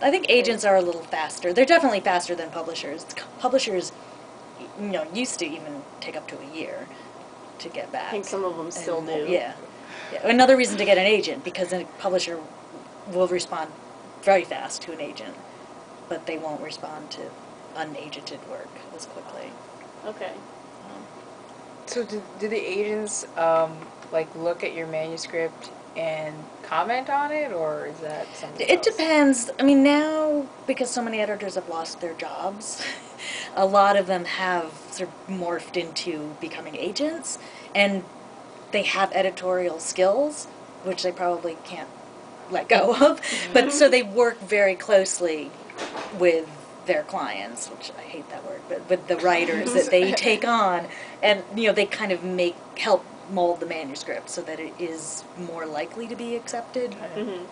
I think agents are a little faster. They're definitely faster than publishers. Publishers, used to even take up to a year to get back. I think some of them still do. Yeah. Another reason to get an agent, because a publisher will respond very fast to an agent, but they won't respond to unagented work as quickly. Okay. So do the agents look at your manuscript and comment on it, or is that something It else? depends. I mean, now, because so many editors have lost their jobs, a lot of them have sort of morphed into becoming agents, and they have editorial skills, which they probably can't let go of. But so they work very closely with their clients, which I hate that word, but with the writers that they take on, and they kind of help mold the manuscript so that it is more likely to be accepted. Mm-hmm.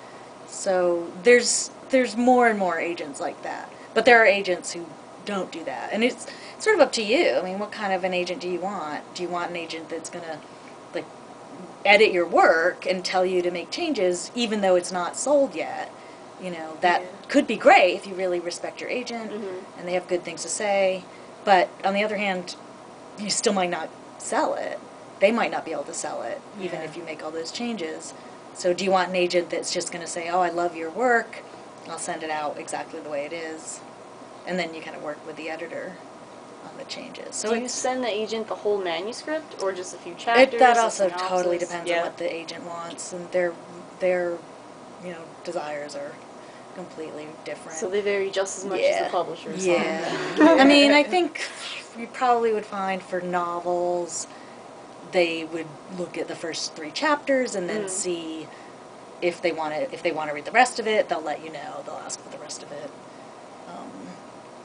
So there's more and more agents like that, but there are agents who don't do that, and it's sort of up to you. I mean, what kind of an agent do you want? Do you want an agent that's gonna edit your work and tell you to make changes even though it's not sold yet? That could be great if you really respect your agent and they have good things to say, but on the other hand, you still might not sell it. They might not be able to sell it even if you make all those changes. So do you want an agent that's just going to say, oh, I love your work, I'll send it out exactly the way it is, and then you kind of work with the editor on the changes. So do you send the agent the whole manuscript or just a few chapters? That also totally depends on what the agent wants, and their desires are completely different. So they vary just as much as the publishers. Yeah. I mean, I think you probably would find for novels, they would look at the first 3 chapters and then see if they want to read the rest of it. They'll let you know. They'll ask for the rest of it.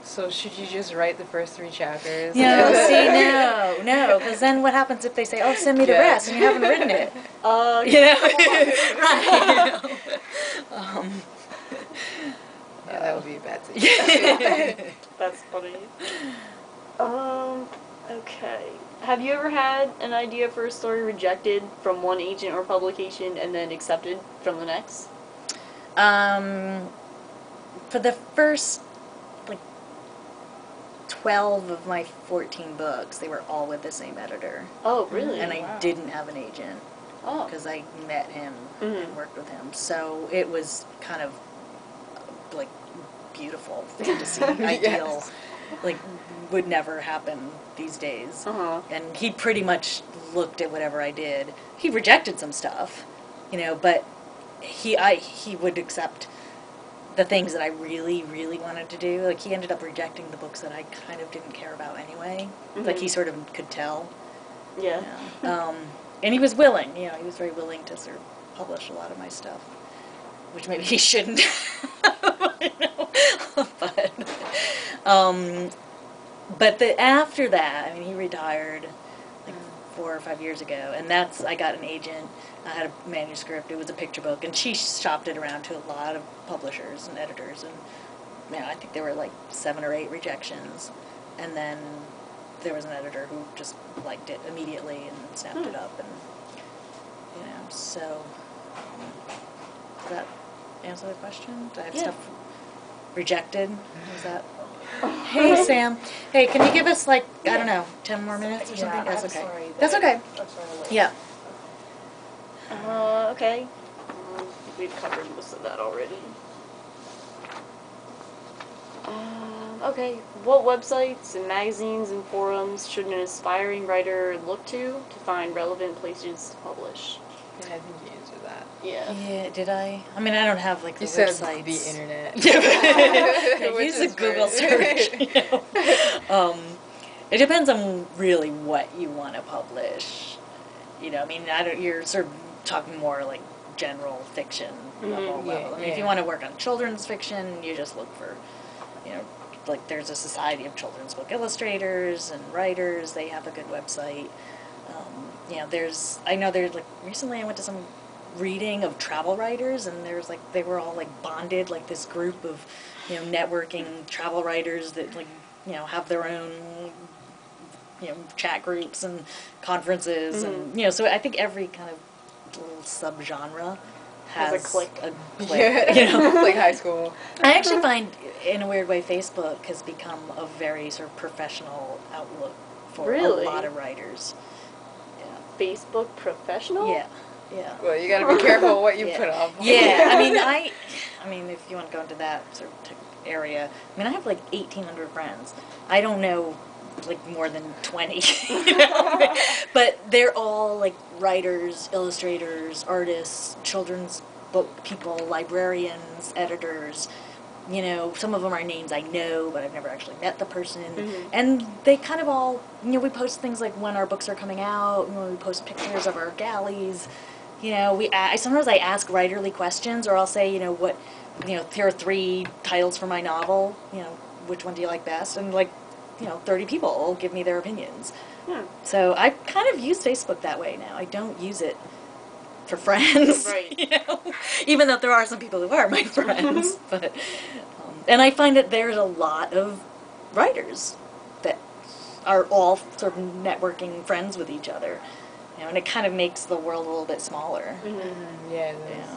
So should you just write the first 3 chapters? No, because then what happens if they say, "Oh, send me the rest," and you haven't written it? Right. Yeah, that would be a bad situation. That's funny. Okay. Have you ever had an idea for a story rejected from one agent or publication and then accepted from the next? For the first 12 of my 14 books, they were all with the same editor. Oh, really? And I didn't have an agent because I met him and worked with him. So it was kind of beautiful fantasy ideal, would never happen these days. And he pretty much looked at whatever I did. He rejected some stuff, but he would accept the things that I really, really wanted to do. He ended up rejecting the books that I kind of didn't care about anyway. He sort of could tell. Yeah. And he was willing, he was very willing to sort of publish a lot of my stuff, which maybe he shouldn't. But after that, I mean, he retired 4 or 5 years ago, and I got an agent. I had a manuscript. It was a picture book, and she shopped it around to a lot of publishers and editors, and I think there were 7 or 8 rejections, and then there was an editor who just liked it immediately and snapped it up, and so does that answer the question? Do I have stuff rejected? Is that? Hey, Sam. Hey, can you give us I don't know, 10 more minutes or something? That's okay. Sorry, That's okay. Yeah. Okay. We've covered most of that already. Okay. What websites and magazines and forums should an aspiring writer look to find relevant places to publish? Yeah, I think you answered that. Yeah. Yeah, did I? I mean, I don't have the You said websites. the internet. Use a Google search. It depends on really what you want to publish. I mean, you're sort of talking more general fiction level. I mean, if you want to work on children's fiction, you just look for, there's a Society of Children's Book Illustrators and Writers. They have a good website. I know there's recently I went to some reading of travel writers, and there's they were all bonded, this group of networking travel writers that have their own chat groups and conferences, and so I think every kind of little subgenre has a clique. clique, Yeah, you know. like high school. I actually find, in a weird way, Facebook has become a very sort of professional outlook for Really? a lot of writers. Facebook professional? Yeah, yeah. Well, you gotta be careful what you Yeah. put up. Yeah, I mean, if you want to go into that sort of area, I mean, I have like 1,800 friends. I don't know like more than 20, you know? But they're all like writers, illustrators, artists, children's book people, librarians, editors. You know, some of them are names I know, but I've never actually met the person. Mhm. And they kind of all, you know, we post things like when our books are coming out, you know, we post pictures of our galleys. You know, sometimes I ask writerly questions, or I'll say, you know, what, you know, here are 3 titles for my novel. You know, which one do you like best? And like, you know, 30 people will give me their opinions. Hmm. So I kind of use Facebook that way now. I don't use it for friends, Right. you know, even though there are some people who are my friends. But and I find that there's a lot of writers that are all sort of networking friends with each other, you know, and it kind of makes the world a little bit smaller. Mhm. Mhm, yeah, it is. Yeah.